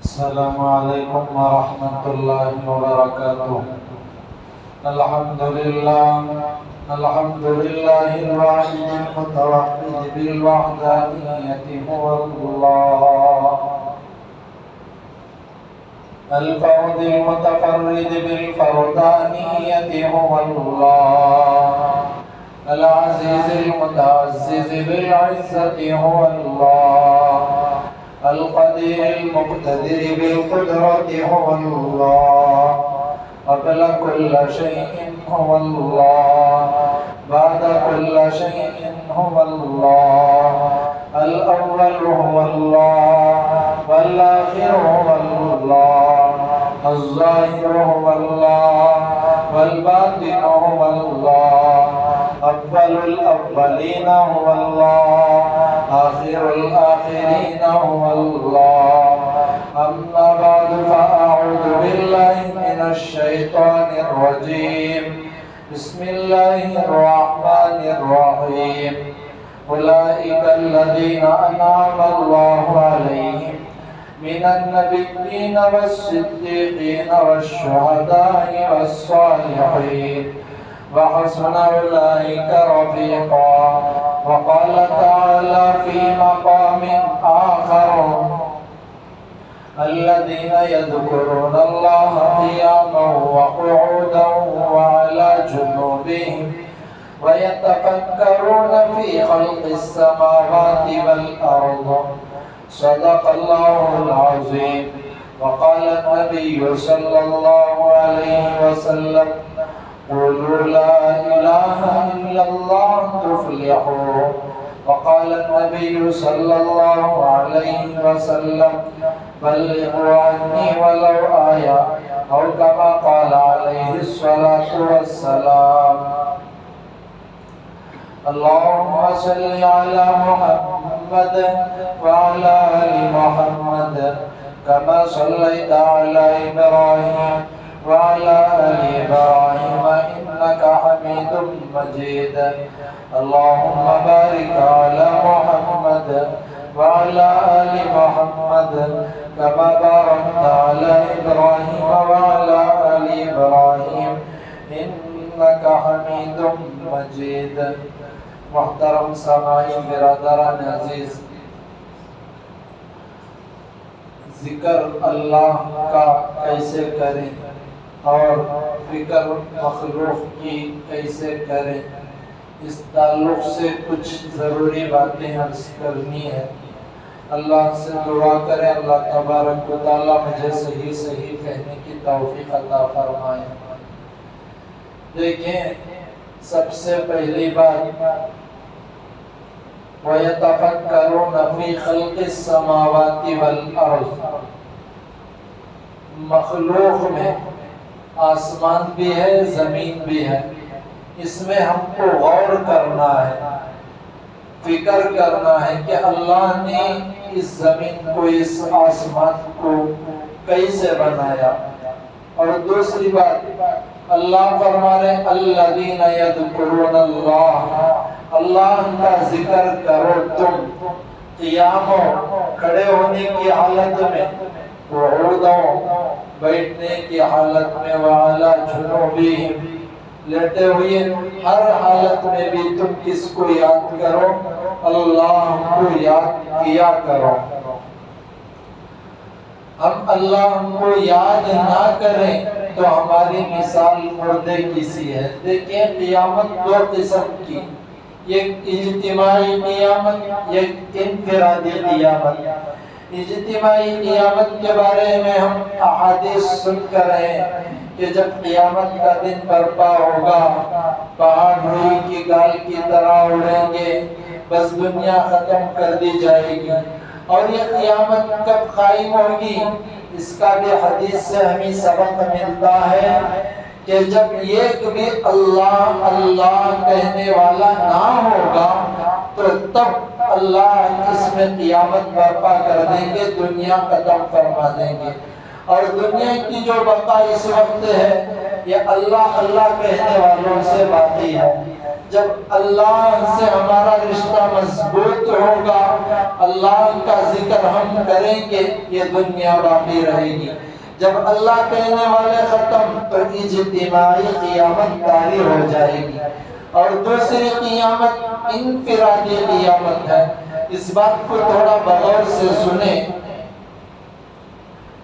السلام علیکم ورحمۃ اللہ وبرکاتہ۔ الحمد للہ الواحد المتوحد بالوحدانیۃ هو اللہ، الفرد المتفرد بالفردانیۃ هو اللہ، العزیز المتعزز بالعزۃ هو اللہ، القدیر المقتدر بالقدرة هو الله، قبل كل شيء هو الله، بعد كل شيء هو الله، الأول هو الله، والآخر هو الله، الظاهر هو الله، والباطن هو الله، أول الأولين هو الله، آخر الآخرين هو الله. أما بعد فأعوذ بالله من الشيطان الرجيم. بسم الله الرحمن الرحيم. أولئك الذين أنعم الله عليهم من النبيين والصديقين والشهداء والصالحين وحسن أولئك رفيقا. وقال تعالى في مقام آخر: الذين يذكرون الله قياما وقعودا وعلى جنوبهم ويتفكرون في خلق السماوات والأرض. صدق الله العظيم. وقال النبي صلى الله عليه وسلم: قولوا لا إله إلا الله تفلحوا. وقال النبي صلى الله عليه وسلم: بلغوا عني ولو آية، أو كما قال عليه الصلاة والسلام. اللهم صل على محمد وعلى آل محمد كما صليت على إبراهيم وعلى آل إبراهيم إنك حميد مجيد. اللهم بارك على محمد وعلى آل محمد كما باركت على إبراهيم وعلى آل إبراهيم إنك حميد مجيد. محترم سامعین برادران عزیز، ذکر اللہ کا کیسے کریں اور فکر مخلوق کی کیسے کریں، اس تعلق سے کچھ ضروری باتیں عرض کرنی ہے۔ اللہ سے دعا کریں اللہ تبارک و تعالیٰ مجھے صحیح کہنے کی توفیق عطا فرمائے۔ دیکھیں، سب سے پہلی بات، وَيَتَفَكَّرُونَ فِي خَلْقِ السَّمَاوَاتِ وَالْأَرْضِ، مخلوق میں آسمان بھی ہے، زمین بھی ہے، اس میں ہم کو غور کرنا ہے، فکر کرنا ہے کہ اللہ نے اس زمین کو، اس آسمان کو کیسے بنایا۔ اور دوسری بات، اللہ فرما رہے الذین یذکرون اللہ، اللہ کا ذکر کرو تم قیاموں، کھڑے ہونے کی حالت میں، قعودوں، بیٹھنے کی حالت میں، وعلی جنوبہم، لیٹے ہوئے، ہر حالت میں بھی تم کس کو یاد کرو؟ اللہ کو یاد کیا کرو۔ ہم اللہ کو یاد نہ کریں تو ہماری مثال مردے کسی ہے۔ دیکھیں، قیامت دو قسم کی، ایک اجتماعی قیامت، ایک انفرادی قیامت۔ اجتماعی قیامت کے بارے میں ہم احادیث سن کر ہیں کہ جب قیامت کا دن برپا ہوگا، پہاڑ روئی کی گال کی طرح اڑیں گے، بس دنیا ختم کر دی جائے گی۔ اور یہ قیامت کب قائم ہوگی، اس کا بھی حدیث سے ہمیں سبق ملتا ہے کہ جب ایک بھی اللہ اللہ کہنے والا نہ ہوگا تو تب اللہ اس میں قیامت برپا کر دیں گے، دنیا ختم فرما دیں گے۔ اور دنیا کی جو بقا اس وقت ہے یہ اللہ اللہ کہنے والوں سے باقی ہے۔ جب اللہ سے ہمارا رشتہ مضبوط ہوگا، اللہ کا ذکر ہم کریں گے، یہ دنیا باقی رہے گی۔ جب اللہ کہنے والے ختم تو اجتماعی قیامت طاری ہو جائے گی، اور دوسری قیامت انفرادی قیامت ہے۔ اس بات کو تھوڑا بغور سے سنیں۔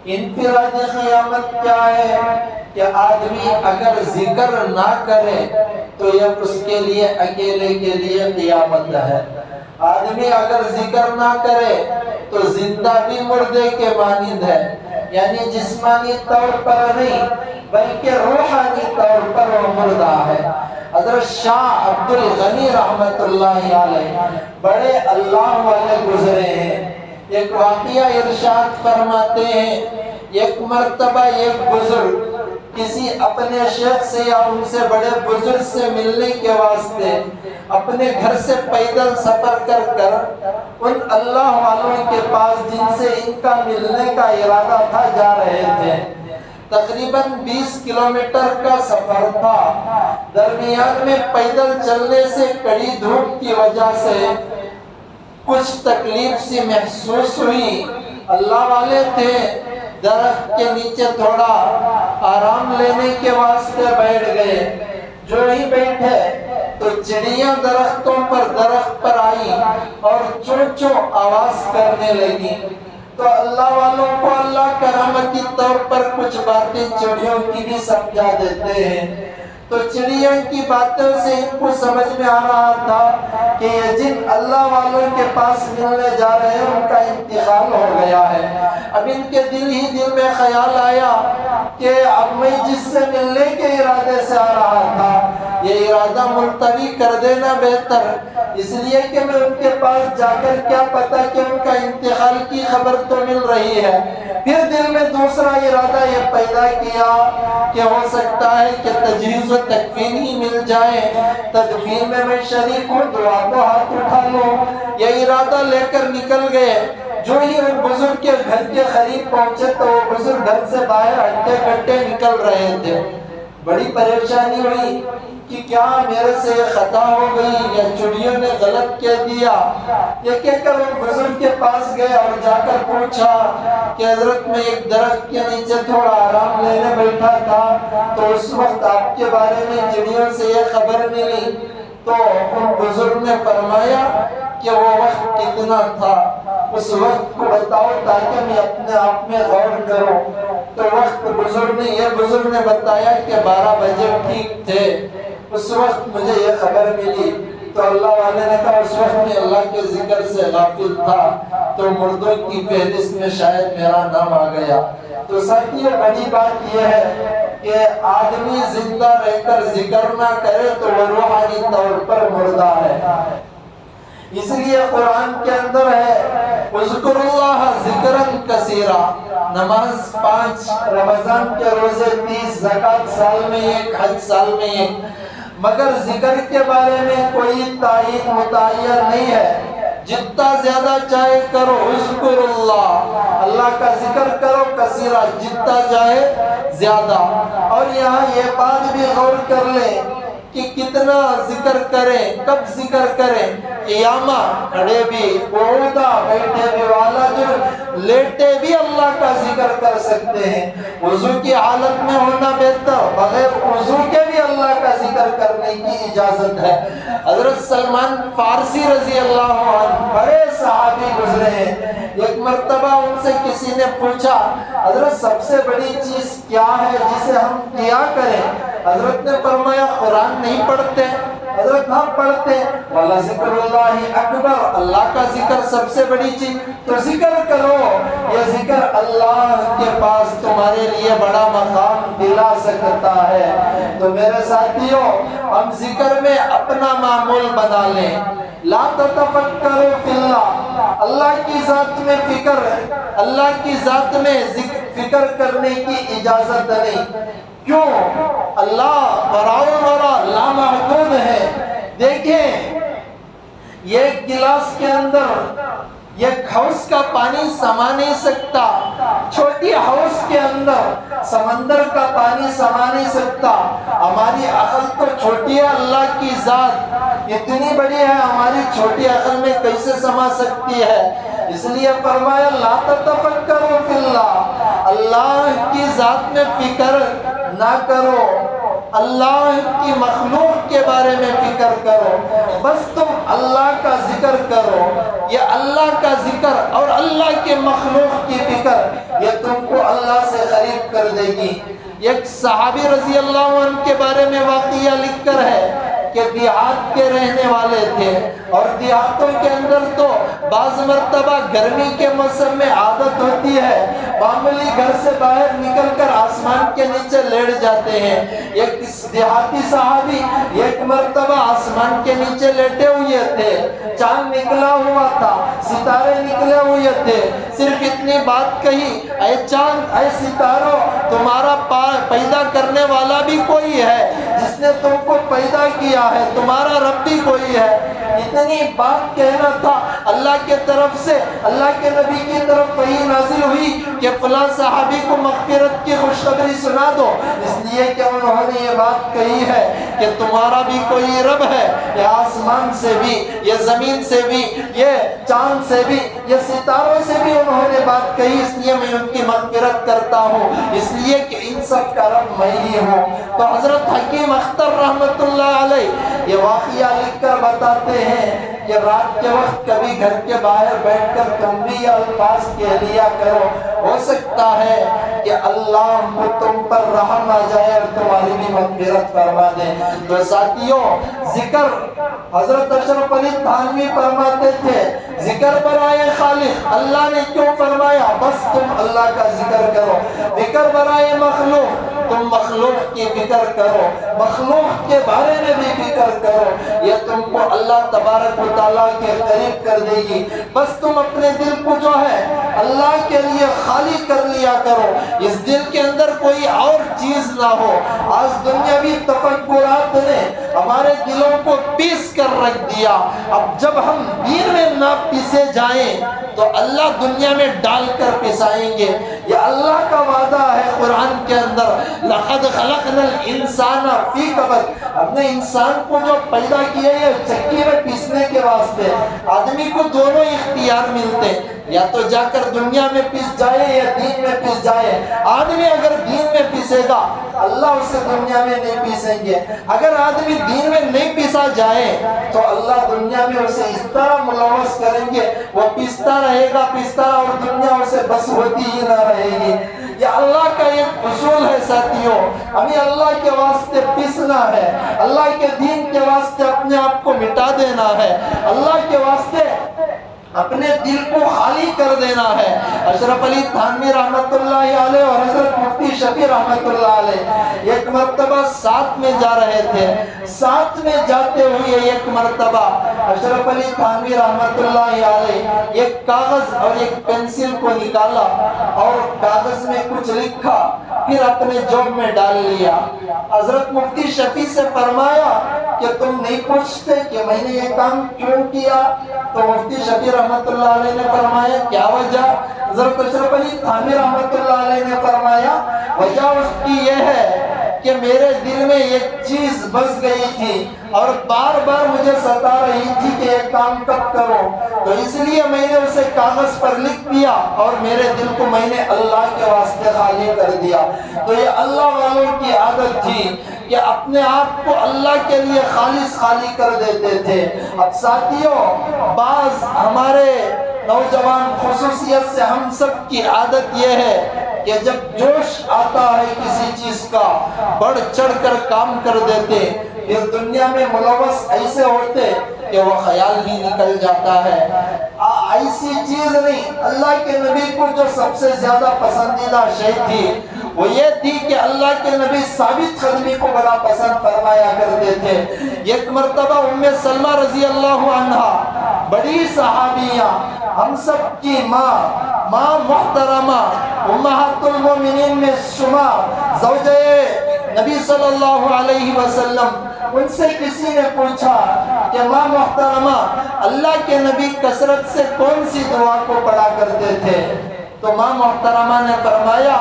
انفرادی قیامت کیا ہے؟ کہ آدمی اگر ذکر نہ کرے تو یہ اس کے لیے اکیلے کے لیے قیامت ہے۔ آدمی اگر ذکر نہ کرے تو زندہ بھی مردے کے مانند ہے، یعنی جسمانی طور پر نہیں بلکہ روحانی طور پر وہ مردہ ہے۔ حضرت شاہ عبد الغنی رحمت اللہ علیہ بڑے اللہ والے گزرے ہیں۔ ایک واقعہ ارشاد فرماتے ہیں، ایک مرتبہ ایک بزرگ کسی اپنے شیخ سے یا ان سے بڑے بزرگ سے ملنے کے واسطے اپنے گھر سے پیدل سفر کر کر ان اللہ والوں کے پاس جن سے ان کا ملنے کا ارادہ تھا جا رہے تھے۔ تقریباً 20 کلومیٹر کا سفر تھا۔ درمیان میں پیدل چلنے سے کڑی دھوپ کی وجہ سے کچھ تکلیف سی محسوس ہوئی۔ اللہ والے تھے، درخت کے نیچے تھوڑا آرام لینے کے واسطے بیٹھ گئے۔ جو ہی بیٹھے تو چڑیاں درخت پر آئی اور چوں چوں آواز کرنے لگی۔ تو اللہ والوں کو اللہ کرامتی طور پر کچھ باتیں چڑیوں کی بھی سمجھا دیتے ہیں۔ تو چڑیوں کی باتوں سے ان کو سمجھ میں آ رہا تھا کہ یہ جن اللہ والوں کے پاس ملنے جا رہے ہیں ان کا انتقال ہو گیا ہے۔ اب ان کے دل میں خیال آیا کہ اب میں جس سے ملنے کے ارادے سے آ رہا تھا یہ ارادہ ملتوی کر دینا بہتر، اس لیے کہ میں ان کے پاس جا کر کیا پتا کہ ان کا انتقال کی خبر تو مل رہی ہے۔ پھر دل میں دوسرا ارادہ یہ پیدا کیا کہ ہو سکتا ہے کہ تجہیز و تکفین ہی مل جائے، تدفین میں میں شریک ہوں، دعا کو ہاتھ اٹھا لوں۔ یہ ارادہ لے کر نکل گئے۔ جو ہی ان بزرگ کے گھر کے قریب پہنچے تو وہ بزرگ گھر سے باہر ہٹتے کٹے نکل رہے تھے۔ بڑی پریشانی ہوئی کہ کیا میرے سے خطا ہو گئی یا چڑیوں نے غلط کہہ دیا۔ یہ کہہ کر وہ بزرگ کے پاس گئے اور جا کر پوچھا کہ حضرت میں ایک درخت کے نیچے تھوڑا آرام لینے بیٹھا تھا تو اس وقت آپ کے بارے میں چڑیوں سے یہ خبر ملی۔ تو ان بزرگ نے فرمایا کہ وہ وقت کتنا تھا، اس وقت کو بتاؤ تاکہ میں اپنے آپ میں غور کروں۔ تو وقت بزرگ نے بتایا کہ 12 بجے ٹھیک تھے، اس وقت مجھے یہ خبر ملی۔ تو اللہ والے نے کہا اس وقت میں اللہ کے ذکر سے غافل تھا تو مردوں کی فہرست میں شاید میرا نام آ گیا۔ تو ساتھیوں بڑی بات یہ ہے کہ آدمی زندہ رہ کر ذکر نہ کرے تو وہ روحانی طور پر مردہ ہے۔ اس لیے قرآن کے اندر ہے اذکر اللہ ذکرن کثیرا، نماز 5، رمضان کے روزے 30، زکوٰۃ سال میں 1، حج سال میں 1، مگر ذکر کے بارے میں کوئی تعین متعین نہیں ہے۔ جتنا زیادہ چاہے کرو، اذکر اللہ کا ذکر کرو کثیرا، جتنا چاہے زیادہ۔ اور یہاں یہ بات بھی غور کر لیں کہ کتنا ذکر کریں، کب ذکر کریں۔ قیامہ کھڑے بھی، قعودہ بیٹھے بھی، والا جو لیٹے بھی اللہ کا ذکر کر سکتے ہیں۔ وضو کی حالت میں ہونا بہتر، بغیر وضو کے بھی اللہ کا ذکر کرنے کی اجازت ہے۔ حضرت سلمان فارسی رضی اللہ عنہ بڑے صحابی گزرے ہیں۔ ایک مرتبہ ان سے کسی نے پوچھا حضرت سب سے بڑی چیز کیا ہے جسے ہم کیا کریں؟ حضرت نے فرمایا قرآن نہیں پڑھتے؟ حضرت ہاں پڑھتے۔ والا ذکر اللہ اکبر، اللہ کا ذکر سب سے بڑی چیز، تو ذکر کرو۔ یہ ذکر اللہ کے پاس تمہارے لیے بڑا مقام دلا سکتا ہے۔ تو میرے ساتھیوں، ہم ذکر میں اپنا معمول بنا لیں۔ لا تتفکروا فی اللہ، اللہ کی ذات میں فکر، اللہ کی ذات میں فکر کرنے کی اجازت نہیں۔ کیوں؟ اللہ برا لامحدود ہے۔ دیکھیں یہ گلاس کے اندر یہ حوض کا پانی سما نہیں سکتا، چھوٹی حوض کے اندر سمندر کا پانی سما نہیں سکتا. ہماری عقل تو چھوٹی ہے، اللہ کی ذات اتنی بڑی ہے، ہماری چھوٹی عقل میں کیسے سما سکتی ہے؟ اس لیے فرمایا لا تتفکروا فی اللہ، اللہ کی ذات میں فکر نہ کرو، اللہ کی مخلوق کے بارے میں فکر کرو، بس تم اللہ کا ذکر کرو. یہ اللہ کا ذکر اور اللہ کے مخلوق کی فکر یہ تم کو اللہ سے قریب کر دے گی. ایک صحابی رضی اللہ عنہ کے بارے میں واقعہ لکھ کر ہے کہ دیہات کے رہنے والے تھے، اور دیہاتوں کے اندر تو بعض مرتبہ گرمی کے موسم میں عادت ہوتی ہے معمولی گھر سے باہر نکل کر آسمان کے نیچے لیٹ جاتے ہیں. ایک دیہاتی صحابی ایک مرتبہ آسمان کے نیچے لیٹے ہوئے تھے، چاند نکلا ہوا تھا، ستارے نکلے ہوئے تھے، صرف اتنی بات کہی اے چاند اے ستاروں تمہارا پیدا کرنے والا بھی کوئی ہے، جس نے تم کو پیدا کیا ہے، تمہارا رب بھی کوئی ہے. اتنی بات کہنا تھا، اللہ کے طرف سے اللہ کے نبی کی طرف وحی نازل ہوئی کہ فلاں صحابی کو مغفرت کی خوشخبری سنا دو، اس لیے کہ انہوں نے یہ بات کہی ہے کہ تمہارا بھی کوئی رب ہے. یہ آسمان سے بھی، یہ زمین سے بھی، یہ چاند سے بھی، یہ ستاروں سے بھی انہوں نے بات کہی، اس لیے میں ان کی مغفرت کرتا ہوں، اس لیے کہ ان سب کا رب میں ہی ہوں. تو حضرت حکیم اختر رحمت اللہ علیہ یہ واقعہ لکھ کر بتاتے ہیں کہ رات کے وقت کبھی گھر کے باہر بیٹھ کر تم بھی یہ الفاظ کہہ لیا کرو، ہو سکتا ہے کہ اللہ تم پر رحم آ جائے اور تمہاری بھی مغفرت فرما دے. تو ساتھیوں، ذکر حضرت اشرف علی تھانوی فرماتے تھے ذکر برائے خالق، اللہ نے کیوں فرمایا بس تم اللہ کا ذکر کرو. فکر برائے مخلوق، تم مخلوق کی فکر کرو، مخلوق کے بارے میں بھی فکر کرو، یہ تم کو اللہ تبارک و تعالیٰ کے قریب کر دے گی. بس تم اپنے دل کو جو ہے اللہ کے لیے خالی کر لیا کرو، اس دل کے اندر کوئی اور چیز نہ ہو. آج دنیاوی تفکرات نے ہمارے دلوں کو پیس کر رکھ دیا. اب جب ہم دین میں نہ پیسے جائیں تو اللہ دنیا میں ڈال کر پسائیں گے. یہ اللہ کا وعدہ ہے قرآن کے اندر، لَقَدْ خَلَقْنَا الْإِنسَانَ فِي كَبَدٍ، ہم نے انسان کو جو پیدا کیا ہے چکی میں پیسنے کے واسطے. آدمی کو دونوں اختیار ملتے ہیں، یا تو جا کر دنیا میں پیس جائے یا دین میں پیس جائے. آدمی اگر دین میں پیسے گا اللہ اسے دنیا میں نہیں پیسیں گے. اگر آدمی دین میں نہیں پیسا جائے تو اللہ دنیا میں اسے اس طرح ملوث کریں گے، وہ پیستا رہے گا اور دنیا اسے بس ہوتی ہی نہ رہے گی. یہ اللہ کا ایک اصول ہے ساتھیوں، ہمیں اللہ کے واسطے پیسنا ہے، اللہ کے دین کے واسطے اپنے آپ کو مٹا دینا ہے، اللہ کے واسطے اپنے دل کو خالی کر دینا ہے. اشرف علی تھانوی رحمت اللہ علیہ اور حضرت مفتی شفیع رحمت اللہ علیہ ایک مرتبہ ساتھ میں جا رہے تھے. ساتھ میں جاتے ہوئے ایک مرتبہ اشرف علی تھانوی رحمت اللہ علیہ ایک کاغذ اور ایک پینسل کو نکالا اور کاغذ میں کچھ لکھا، پھر اپنے جوب میں ڈال لیا. حضرت مفتی شفیع سے فرمایا کہ تم نہیں پوچھتے کہ میں نے یہ کام کیوں کیا؟ تو مفتی شفیع رحمت اللہ علیہ نے فرمایا کیا وجہ؟ حضرت اشرف علی تھانوی رحمت اللہ علیہ نے فرمایا وجہ اس کی یہ ہے کہ میرے دل میں ایک چیز بس گئی تھی اور بار بار مجھے ستا رہی تھی کہ یہ کام کب کروں، تو اس لیے میں نے اسے کاغذ پر لکھ دیا اور میرے دل کو میں نے اللہ کے واسطے خالی کر دیا. تو یہ اللہ والوں کی عادت تھی کہ اپنے آپ کو اللہ کے لیے خالی کر دیتے تھے. اب ساتھیوں، بعض ہمارے نوجوان خصوصیت سے ہم سب کی عادت یہ ہے کہ جب جوش آتا ہے کسی چیز کا بڑھ چڑھ کر کام کر دیتے، پھر دنیا میں ملوث ایسے ہوتے کہ وہ خیال ہی نکل جاتا ہے. ایسی چیز نہیں، اللہ کے نبی کو جو سب سے زیادہ پسندیدہ شے تھی وہ یہ تھی کہ اللہ کے نبی ثابت قدمی کو بڑا پسند فرمایا کرتے تھے. ایک مرتبہ ام سلمہ رضی اللہ عنہا بڑی صحابیہ، ہم سب کی ماں محترمہ، امہات المومنین میں شمار، زوجہ نبی صلی اللہ علیہ وسلم، ان سے کسی نے پوچھا کہ ماں محترمہ اللہ کے نبی کثرت سے کون سی دعا کو پڑھا کرتے تھے؟ تو ماں محترمہ نے فرمایا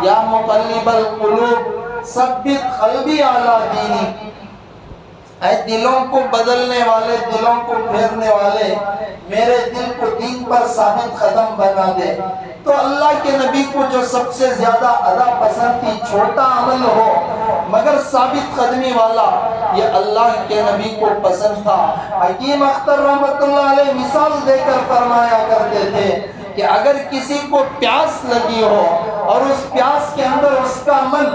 یا مقلب القلوب ثبت قلبی علی دینک، اے دلوں کو بدلنے والے، دلوں کو پھیرنے والے، میرے دل کو دین پر ثابت قدم بنا دے۔ تو اللہ کے نبی کو جو سب سے زیادہ ادا پسند تھی، چھوٹا عمل ہو مگر ثابت قدمی والا، یہ اللہ کے نبی کو پسند تھا۔ حکیم اختر رحمت اللہ علیہ مثال دے کر فرمایا کرتے تھے کہ اگر کسی کو پیاس لگی ہو اور اس پیاس کے اندر اس کا من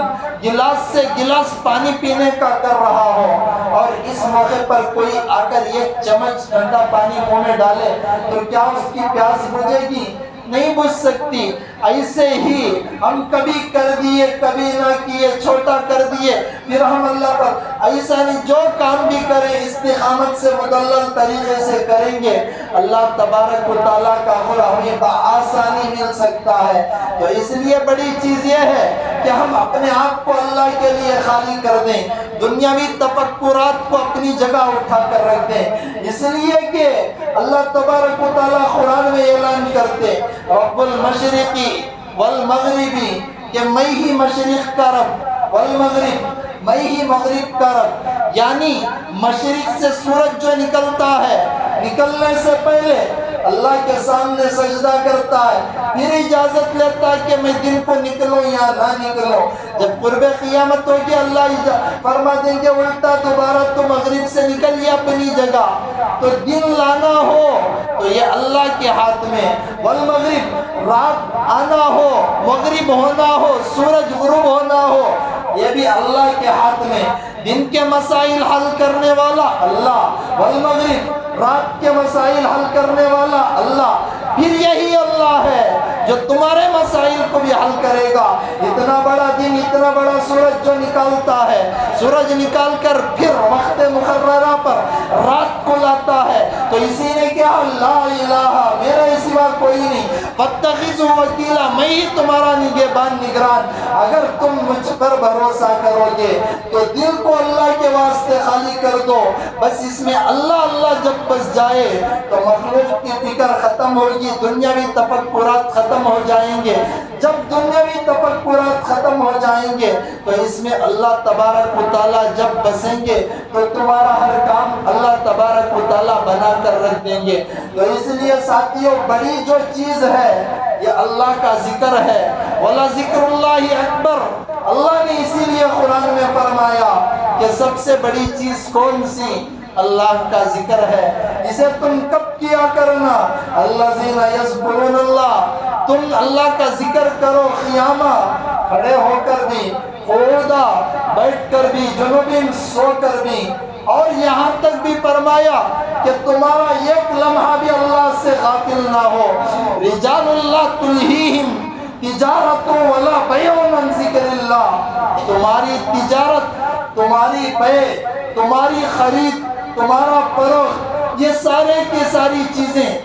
گلاس سے گلاس پانی پینے کا کر رہا ہو، اور اس موقع پر کوئی آ کر ایک چمچ ٹھنڈا پانی منہ میں ڈالے تو کیا اس کی پیاس بجھے گی؟ نہیں بجھ سکتی۔ ایسے ہی ہم کبھی کر دیے، کبھی نہ کیے، چھوٹا کر دیے، پھر ہم اللہ پر ایسا نہیں، جو کام بھی کریں استقامت سے مدلل طریقے سے کریں گے، اللہ تبارک و تعالیٰ کا امر ہمیں بآسانی مل سکتا ہے۔ تو اس لیے بڑی چیز یہ ہے کہ ہم اپنے آپ کو اللہ کے لیے خالی کر دیں، دنیاوی تفکرات کو اپنی جگہ اٹھا کر رکھ دیں، اس لیے کہ اللہ تبارک و تعالیٰ قرآن میں اعلان کرتے رب المشرقی والمغربی، کہ میں ہی مشرق کا رب، والمغرب میں ہی مغرب کا رب، یعنی مشرق سے سورج جو نکلتا ہے، نکلنے سے پہلے اللہ کے سامنے سجدہ کرتا ہے، پھر اجازت لیتا ہے کہ میں دن کو نکلوں یا نہ نکلوں۔ جب قرب قیامت ہوگی اللہ فرما دیں گے الٹا دوبارہ تو مغرب سے نکلیے اپنی جگہ، تو دن لانا ہو تو یہ اللہ کے ہاتھ میں، والمغرب رات آنا ہو، مغرب ہونا ہو، سورج غروب ہونا ہو، یہ بھی اللہ کے ہاتھ میں۔ دن کے مسائل حل کرنے والا اللہ، والمغرب رات کے مسائل حل کرنے والا اللہ، پھر یہی اللہ ہے جو تمہارے مسائل کو بھی حل کرے گا۔ اتنا بڑا دن، اتنا بڑا سورج جو نکالتا ہے، سورج نکال کر پھر وقت مقررہ پر رات کو لاتا ہے، تو اسی نے کہا لا الہ میرے سوا کوئی نہیں، فاتخذوا وکیلا میں ہی تمہارا نگہبان نگران، اگر تم مجھ پر بھروسہ کرو گے تو دل کو اللہ کے واسطے خالی کر دو، بس اس میں اللہ اللہ جب بس جائے تو مخلوق کی فکر ختم ہوگی، دنیاوی تفکرات ختم ہو جائیں گے۔ جب دنیاوی تفکرات ختم ہو جائیں گے تو اس میں اللہ تبارک و تعالیٰ جب بسیں گے تو تمہارا ہر کام اللہ تبارک و تعالیٰ بنا کر رکھ دیں گے۔ تو اس لیے ساتھیوں بڑی جو چیز ہے یہ اللہ کا ذکر ہے، وَلَذِكْرُ اللَّهِ أَكْبَرُ، اللہ نے اسی لیے قرآن میں فرمایا کہ سب سے بڑی چیز کون سی؟ اللہ کا ذکر ہے۔ اسے تم کب کیا کرنا؟ الذین یذکرون اللہ، تم اللہ کا ذکر کرو قیامہ، کھڑے ہو کر بھی، قعودا بیٹھ کر بھی، جنوبین سو کر بھی، اور یہاں تک بھی فرمایا کہ تمہارا ایک لمحہ بھی اللہ سے غافل نہ ہو۔ رجال اللہ تلہیہم تجارت ولا بیع عن ذکر اللہ، تمہاری تجارت، تمہاری بیع، تمہاری خرید، تمہارا فروخت، یہ سارے کی ساری چیزیں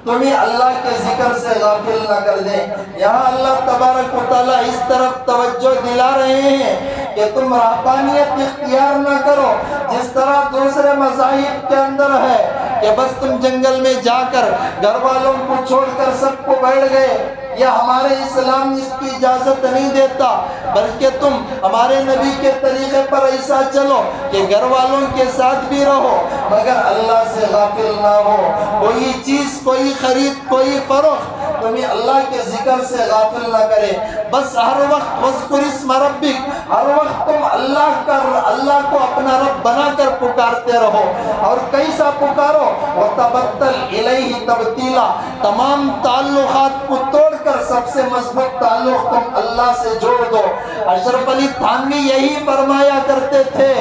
تمہیں اللہ کے ذکر سے غافل نہ کر دیں۔ یہاں اللہ تبارک و تعالیٰ اس طرف توجہ دلا رہے ہیں کہ تم رہبانیت اختیار نہ کرو جس طرح دوسرے مذاہب کے اندر ہے کہ بس تم جنگل میں جا کر گھر والوں کو چھوڑ کر سب کو بیٹھ گئے۔ یہ ہمارے اسلام اس کی اجازت نہیں دیتا، بلکہ تم ہمارے نبی کے طریقے پر ایسا چلو کہ گھر والوں کے ساتھ بھی رہو مگر اللہ سے غافل نہ ہو۔ کوئی چیز، کوئی خرید، کوئی فروخت تمہیں اللہ کے ذکر سے غافل نہ کرے، بس ہر وقت وذکر اسم ربک، ہر وقت تم اللہ کو اپنا رب بنا کر پکارتے رہو، اور کیسا پکارو؟ وتبتل الیہ تبتیلا، تمام تعلقات کو توڑ کر سب سے مضبوط تعلق تم اللہ سے جوڑ دو۔ اشرف علی تھانوی یہی فرمایا کرتے تھے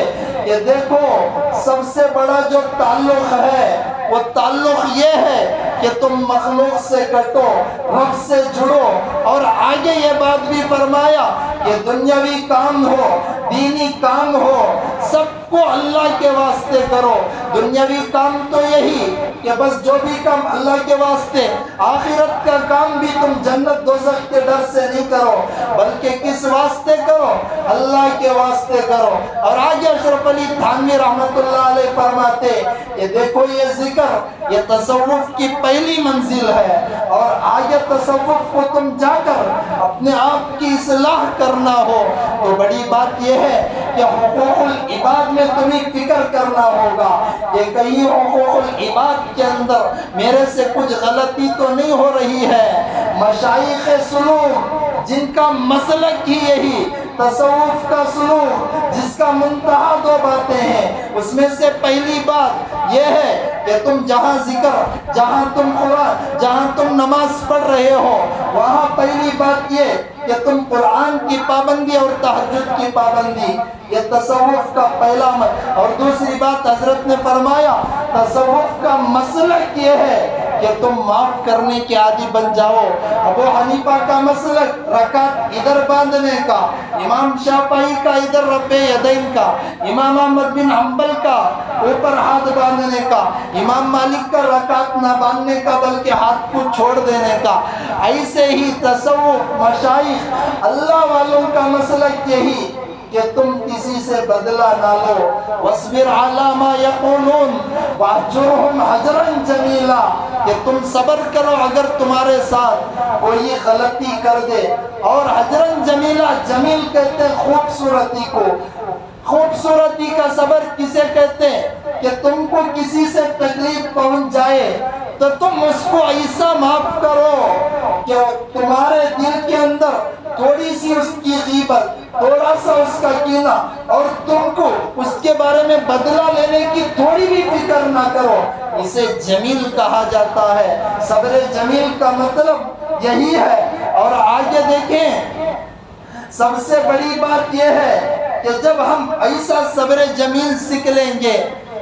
کہ دیکھو سب سے بڑا جو تعلق ہے وہ تعلق یہ ہے کہ تم مخلوق سے کٹو، رب سے جڑو، اور آگے یہ بات بھی فرمایا کہ دنیاوی کام ہو، دینی کام ہو، سب کو اللہ کے واسطے کرو۔ دنیاوی کام تو یہی کہ بس جو بھی کام اللہ کے واسطے، آخرت کا کام بھی تم جنت دوزخ کے ڈر سے نہیں کرو بلکہ کس واسطے کرو؟ اللہ کے واسطے کرو۔ اور آگے اشرف علی تھانوی رحمت اللہ علیہ فرماتے کہ دیکھو یہ ذکر، یہ تصوف کی پہلی منزل ہے، اور آگے تصوف کو تم جا کر اپنے آپ کی اصلاح کرنا ہو تو بڑی بات یہ ہے کہ حقوق العباد میں تمہیں فکر کرنا ہوگا کہ کہیں حقوق العباد کے اندر میرے سے کچھ غلطی تو نہیں ہو رہی ہے۔ مشائخ سلوک جن کا مسلک ہی یہی تصوف کا سلوک، جس کا منتہا دو باتیں ہیں، اس میں سے پہلی بات یہ ہے کہ تم جہاں ذکر، جہاں تم قرآن، جہاں تم نماز پڑھ رہے ہو، وہاں پہلی بات یہ کہ تم قرآن کی پابندی اور تہجد کی پابندی، یہ تصوف کا پہلا اور دوسری بات حضرت نے فرمایا تصوف کا مسلک یہ ہے کہ تم معاف کرنے کے عادی بن جاؤ۔ ابو حنیفہ کا مسلک رکعت ادھر باندھنے کا، امام شافعی کا ادھر رفع یدین کا، امام احمد بن حنبل کا اوپر ہاتھ باندھنے کا، امام مالک کا رکعت نہ باندھنے کا بلکہ ہاتھ کو چھوڑ دینے کا۔ ایسے ہی تصوف مشائخ اللہ والوں کا مسلک یہی کہ تم کسی سے بدلہ نہ لو۔ وَاصْبِرْ عَلَىٰ مَا يَقُولُونَ وَاهْجُرْهُمْ هَجْرًا جَمِيلًا کہ تم صبر کرو اگر تمہارے ساتھ کوئی غلطی کر دے۔ اور حجرًا جمیلا، جمیل کہتے ہیں خوبصورتی کو۔ خوبصورتی کا صبر کسے کہتے ہیں کہ تم کو کسی سے تکلیف پہنچ جائے تو تم اس کو ایسا معاف کرو کہ تمہارے دل کے اندر تھوڑی سی اس کی غیبت، تھوڑا سا اس کا کینہ، اور تم کو اس کے بارے میں بدلہ لینے کی تھوڑی بھی فکر نہ کرو، اسے جمیل کہا جاتا ہے۔ صبر جمیل کا مطلب یہی ہے۔ اور آگے دیکھیں، سب سے بڑی بات یہ ہے کہ جب ہم ایسا صبر جمیل سیکھ لیں گے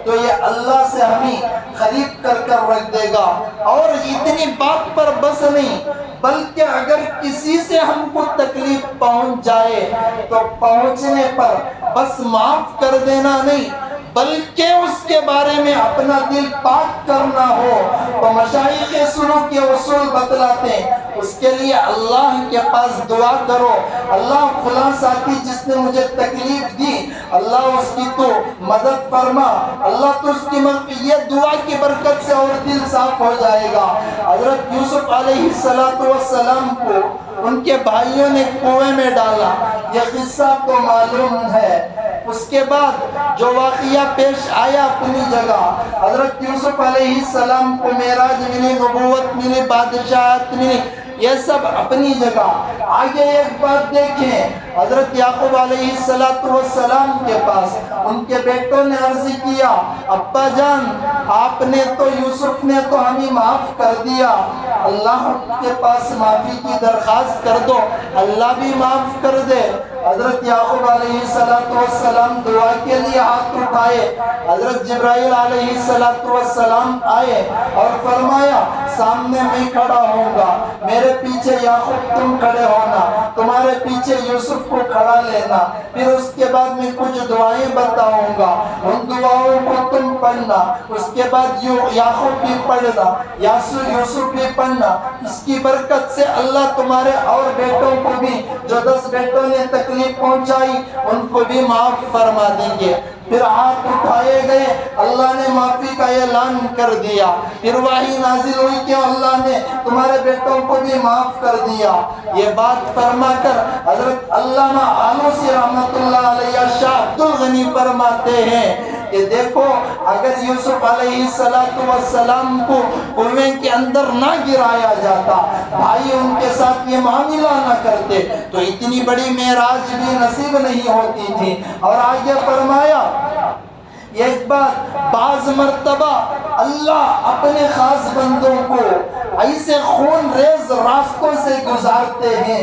تو یہ اللہ سے ہمیں خرید کر رکھ دے گا۔ اور اتنی بات پر بس نہیں، بلکہ اگر کسی سے ہم کو تکلیف پہنچ جائے تو پہنچنے پر بس معاف کر دینا نہیں، بلکہ اس کے بارے میں اپنا دل پاک کرنا ہو تو مشائخ سلوک کے اصول بتلاتے ہیں۔ اس کے لیے اللہ کے پاس دعا کرو، اللہ فلاں ساتھی جس نے مجھے تکلیف دی، اللہ اس کی تو مدد فرما، اللہ تو اس کی مغفرت، یہ دعا کی برکت سے اور دل صاف ہو جائے گا۔ حضرت یوسف علیہ السلام کو ان کے بھائیوں نے کنویں میں ڈالا، یہ قصہ تو معلوم ہے۔ اس کے بعد جو واقعہ پیش آیا اپنی جگہ، حضرت یوسف علیہ السلام کو معراج ملی، نبوت ملی، بادشاہت ملی، یہ سب اپنی جگہ۔ آگے ایک بات دیکھیں، حضرت یعقوب علیہ السلام کے پاس ان کے بیٹوں نے عرض کیا، ابا جان آپ نے تو، یوسف نے تو ہمیں معاف کر دیا، اللہ کے پاس معافی کی درخواست کر دو، اللہ بھی معاف کر دے۔ حضرت یعقوب علیہ السلام دعا کے لیے ہاتھ اٹھائے، حضرت جبرائیل علیہ السلام آئے اور فرمایا سامنے میں کھڑا ہوں گا، میرے پیچھے یعقوب تم کھڑے ہونا، تمہارے پیچھے یوسف کو کھڑا لینا، پھر اس کے بعد میں کچھ دعائیں بتاؤں گا، ان دعاؤں کو تم پڑھنا، اس کے بعد یعقوب بھی پڑھنا، یوسف بھی پڑھنا، اس کی برکت سے اللہ تمہارے اور بیٹوں کو بھی جو 10 بیٹوں نے تکلیف پہنچائی ان کو بھی معاف فرما دیں گے۔ پھر ہاتھ اٹھائے گئے، اللہ نے معافی کا اعلان کر دیا، پھر وحی نازل ہوئی کہ اللہ نے تمہارے بیٹوں کو بھی معاف کر دیا۔ یہ بات فرما کر حضرت علامہ آلوسی رحمۃ اللہ علیہ شاہ عبد الغنی فرماتے ہیں کہ دیکھو اگر یوسف علیہ السلام کو کنویں کے اندر نہ گرایا جاتا، بھائی ان کے ساتھ یہ معاملہ نہ کرتے تو اتنی بڑی معراج بھی نصیب نہیں ہوتی تھی۔ اور آگے فرمایا ایک بات، بعض مرتبہ اللہ اپنے خاص بندوں کو ایسے خون ریز راستوں سے گزارتے ہیں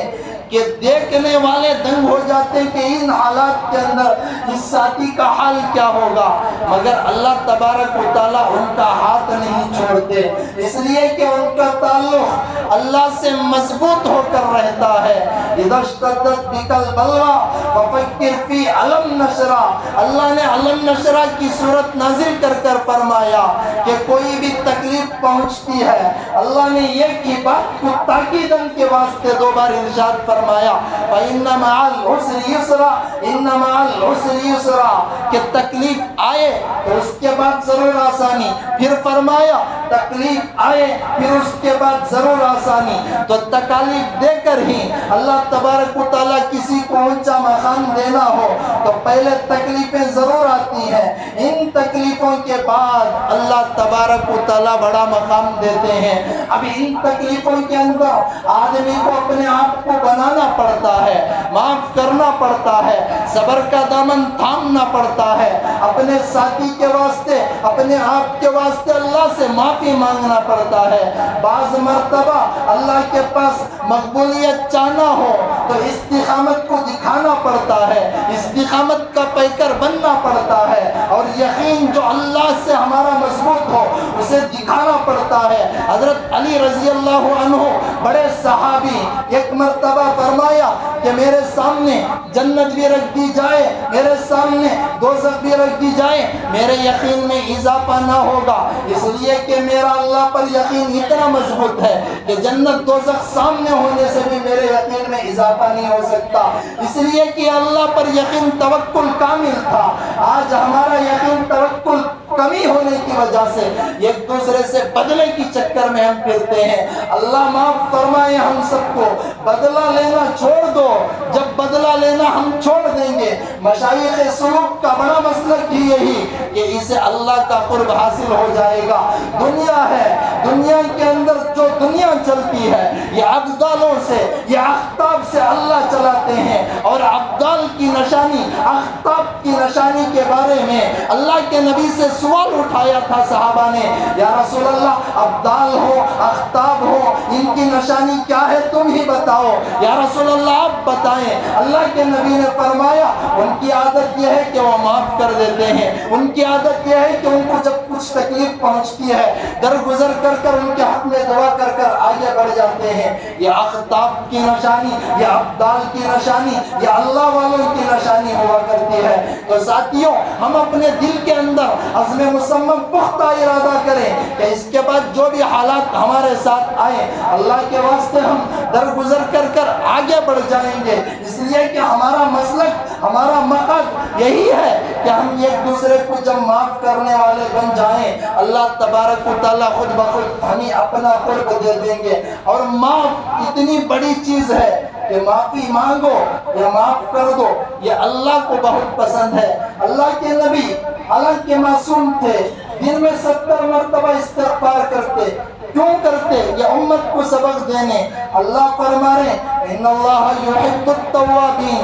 کہ دیکھنے والے دنگ ہو جاتے ہیں کہ ان حالات کے اندر اس ساتھی کا حال کیا ہوگا، مگر اللہ تبارک و تعالیٰ ان کا ہاتھ نہیں چھوڑتے، اس لیے کہ ان کا تعلق اللہ سے مضبوط ہو کر رہتا ہے۔ اذا اشتدت بک البلوى ففکر فی علم نشرہ، اللہ نے علم نشرہ کی صورت نازل کر کر فرمایا کہ کوئی بھی تکلیف پہنچتی ہے، اللہ نے یہ کی بات کو تاکیدن کے واسطے دو بار ارشاد فرمایا فَإِنَّ مَعَ الْعُسْرِ يُسْرًا إِنَّ مَعَ الْعُسْرِ يُسْرًا، کہ تکلیف آئے تو اس کے بعد ضرور آسانی، پھر فرمایا تکلیف آئے پھر اس کے بعد ضرور آسانی۔ تو تکالیف دے کر ہی اللہ تبارک و تعالیٰ کسی کو اونچا مقام دینا ہو تو پہلے تکلیفیں ضرور آتی ہیں، ان تکلیفوں کے بعد اللہ تبارک و تعالیٰ بڑا مقام دیتے ہیں۔ اب ان تکلیفوں کے اندر آدمی کو اپنے آپ کو بنانا پڑتا ہے، معاف کرنا پڑتا ہے، صبر کا دامن تھامنا پڑتا ہے، اپنے ساتھی کے واسطے اپنے آپ کے واسطے اللہ سے معافی مانگنا پڑتا ہے۔ بعض مرتبہ اللہ کے پاس مقبولیت چاہنا ہو تو استقامت کو دکھانا پڑتا ہے، استقامت کا پیکر بننا پڑتا ہے، اور یقین جو اللہ سے ہمارا مضبوط ہو اسے دکھانا پڑتا ہے۔ حضرت علی رضی اللہ عنہ بڑے صحابی، ایک مرتبہ فرمایا کہ میرے سامنے جنت بھی رکھ دی جائے، میرے سامنے دوزخ بھی رکھ دی جائے، میرے یقین میں اضافہ نہ ہوگا، اس لیے کہ میرا اللہ پر یقین اتنا مضبوط ہے کہ جنت دوزخ سامنے ہونے سے بھی میرے یقین میں اضافہ نہیں ہو سکتا، اس لیے کہ اللہ پر یقین توکل کامل تھا۔ آج ہمارا یقین توکل کمی ہونے کی وجہ سے ایک دوسرے سے بدلے کی چکر میں ہم پھرتے ہیں۔ اللہ معاف فرمائے ہم سب کو، بدلہ لینا چھوڑ دو، جب بدلہ لینا ہم چھوڑ دیں گے، مشائخ سلوک کا بڑا مسلک ہی یہی کہ اسے اللہ کا قرب حاصل ہو جائے گا۔ دنیا ہے، دنیا کے اندر جو دنیا چلتی ہے یہ ابدالوں سے، یہ اختاب سے اللہ چلاتے ہیں، اور ابدال کی نشانی، اختاب کی نشانی کے بارے میں اللہ کے نبی سے سوال اٹھایا تھا صحابہ نے، یا رسول اللہ ابدال ہو اختاب ہو ان کی نشانی کیا ہے تم ہی بتاؤ، یا رسول اللہ آپ بتائیں۔ اللہ کے نبی نے فرمایا ان کی عادت یہ ہے کہ وہ معاف کر دیتے ہیں، ان کی عادت یہ ہے کہ ان کو جب کچھ تکلیف پہنچتی ہے درگزر کر کر ان کے حق میں دعا کر کر آگے بڑھ جاتے ہیں۔ یہ اختاب کی نشانی، یہ ابدال کی نشانی، یہ اللہ والوں کی نشانی ہوا کرتی ہے۔ تو ساتھیوں، ہم اپنے دل کے اندر عزم مصمم پختہ ارادہ کریں کہ اس کے بعد جو بھی حالات ہمارے ساتھ آئے اللہ کے واسطے ہم درگزر کر کر آگے بڑھ جائیں گے، اس لیے کہ ہمارا مسلک، ہمارا مقصد یہی ہے کہ ہم ایک دوسرے کو جب معاف کرنے والے بن جائیں اللہ تبارک و تعالیٰ خود بخود ہمیں اپنا قرب دے دیں گے۔ اور معاف اتنی بڑی چیز ہے کہ معافی مانگو یا معاف کر دو، یہ اللہ کو بہت پسند ہے۔ اللہ کے نبی حالانکہ معصوم تھے، دن میں 70 مرتبہ استغفار کرتے، کیوں کرتے؟ یہ امت کو سبق دینے۔ اللہ فرما رہے ان اللہ یحب التوابین،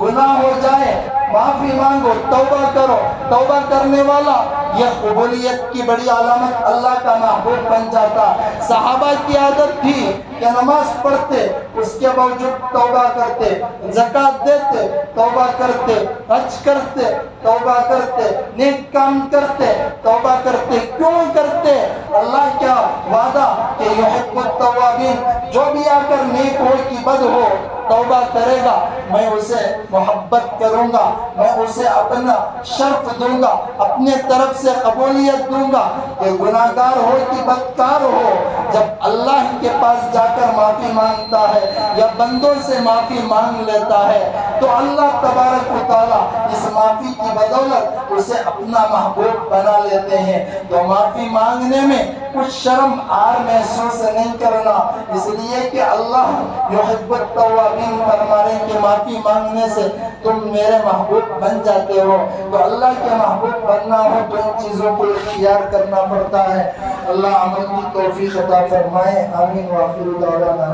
گناہ ہو جائے معافی مانگو، توبہ کرو، توبہ کرنے والا یہ قبولیت کی بڑی علامت اللہ کا محبوب بن جاتا۔ صحابہ کی عادت تھی کہ نماز پڑھتے اس کے باوجود توبہ کرتے، زکوٰۃ دیتے توبہ کرتے، حج کرتے توبہ کرتے، نیک کام کرتے توبہ کرتے۔ کیوں کرتے؟ اللہ کیا وعدہ کہ یحب التوابین، جو بھی آ کر نیک ہو کہ بد ہو توبہ کرے گا میں اسے محبت کروں گا، میں اسے اپنا شرف دوں گا، اپنے طرف سے قبولیت دوں گا۔ کہ گناہ گار ہو کہ بدکار ہو، جب اللہ کے پاس جا کر معافی مانگتا ہے یا بندوں سے معافی مانگ لیتا ہے تو اللہ تبارک و تعالیٰ اس معافی کی بدولت اسے اپنا محبوب بنا لیتے ہیں۔ تو معافی مانگنے میں کچھ شرم آر محسوس نہیں کرنا، اس لیے کہ اللہ یحب التوابین فرما رہے ہیں کہ معافی مانگنے سے تم میرے محبوب بن جاتے ہو۔ تو اللہ کے محبوب بننا ہو تو ان چیزوں کو اختیار کرنا پڑتا ہے۔ اللہ عمل کی توفیق عطا فرمائے، آمین وآخر دعوانا۔